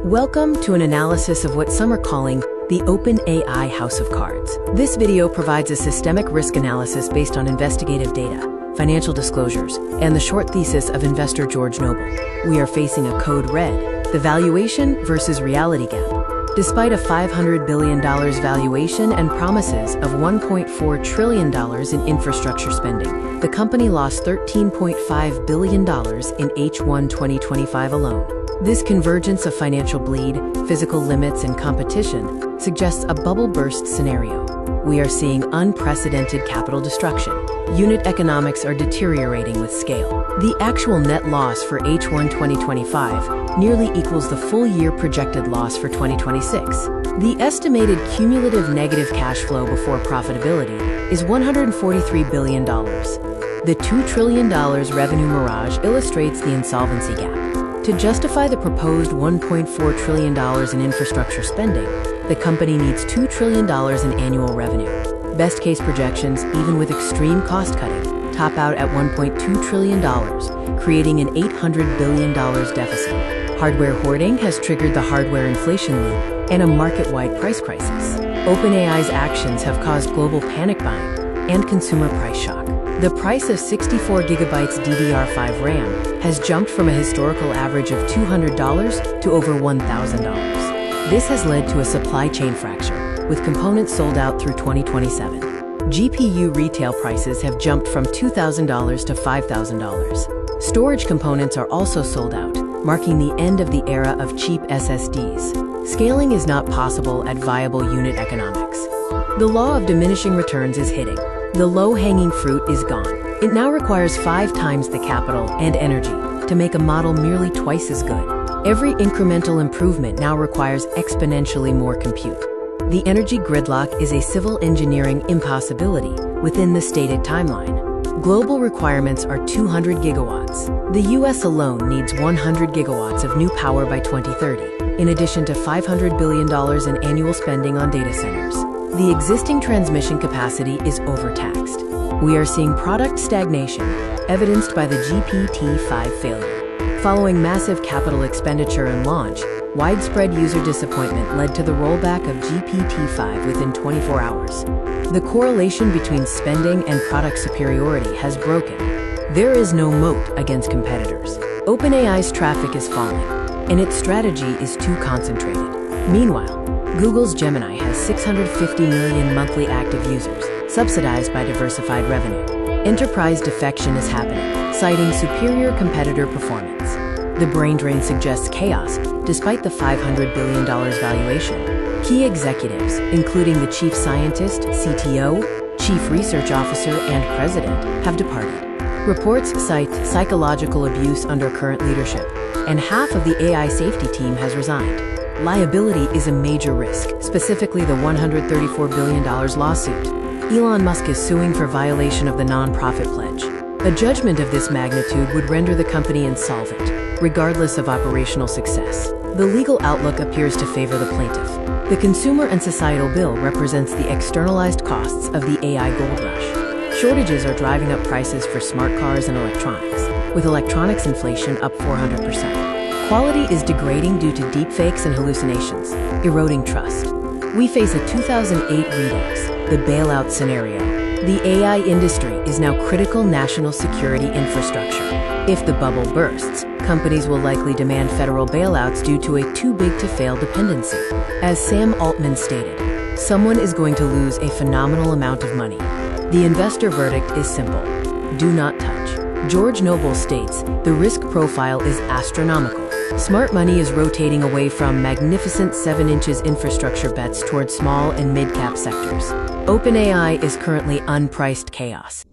Welcome to an analysis of what some are calling the OpenAI House of Cards. This video provides a systemic risk analysis based on investigative data, financial disclosures, and the short thesis of investor George Noble. We are facing a code red, the valuation versus reality gap. Despite a $500 billion valuation and promises of $1.4 trillion in infrastructure spending, the company lost $13.5 billion in H1 2025 alone. This convergence of financial bleed, physical limits, and competition suggests a bubble burst scenario. We are seeing unprecedented capital destruction. Unit economics are deteriorating with scale. The actual net loss for H1 2025 nearly equals the full-year projected loss for 2026. The estimated cumulative negative cash flow before profitability is $143 billion. The $2 trillion revenue mirage illustrates the insolvency gap. To justify the proposed $1.4 trillion in infrastructure spending, the company needs $2 trillion in annual revenue. Best-case projections, even with extreme cost-cutting, top out at $1.2 trillion, creating an $800 billion deficit. Hardware hoarding has triggered the hardware inflation loop and a market-wide price crisis. OpenAI's actions have caused global panic buying and consumer price shock. The price of 64 gigabytes DDR5 RAM has jumped from a historical average of $200 to over $1,000. This has led to a supply chain fracture, with components sold out through 2027. GPU retail prices have jumped from $2,000 to $5,000. Storage components are also sold out, marking the end of the era of cheap SSDs. Scaling is not possible at viable unit economics. The law of diminishing returns is hitting. The low-hanging fruit is gone. It now requires 5 times the capital and energy to make a model merely twice as good. Every incremental improvement now requires exponentially more compute. The energy gridlock is a civil engineering impossibility within the stated timeline. Global requirements are 200 gigawatts. The US alone needs 100 gigawatts of new power by 2030, in addition to $500 billion in annual spending on data centers. The existing transmission capacity is overtaxed. We are seeing product stagnation, evidenced by the GPT-5 failure. Following massive capital expenditure and launch, widespread user disappointment led to the rollback of GPT-5 within 24 hours. The correlation between spending and product superiority has broken. There is no moat against competitors. OpenAI's traffic is falling, and its strategy is too concentrated. Meanwhile, Google's Gemini has 650 million monthly active users, subsidized by diversified revenue. Enterprise defection is happening, citing superior competitor performance. The brain drain suggests chaos, despite the $500 billion valuation. Key executives, including the chief scientist, CTO, chief research officer, and president, have departed. Reports cite psychological abuse under current leadership, and half of the AI safety team has resigned. Liability is a major risk, specifically the $134 billion lawsuit. Elon Musk is suing for violation of the non-profit pledge. A judgment of this magnitude would render the company insolvent, regardless of operational success. The legal outlook appears to favor the plaintiff. The consumer and societal bill represents the externalized costs of the AI gold rush. Shortages are driving up prices for smart cars and electronics, with electronics inflation up 400%. Quality is degrading due to deepfakes and hallucinations, eroding trust. We face a 2008 redux, the bailout scenario. The AI industry is now critical national security infrastructure. If the bubble bursts, companies will likely demand federal bailouts due to a too-big-to-fail dependency. As Sam Altman stated, someone is going to lose a phenomenal amount of money. The investor verdict is simple: do not touch. George Noble states the risk profile is astronomical. Smart money is rotating away from magnificent 7 inches infrastructure bets towards small and mid-cap sectors. OpenAI is currently unpriced chaos.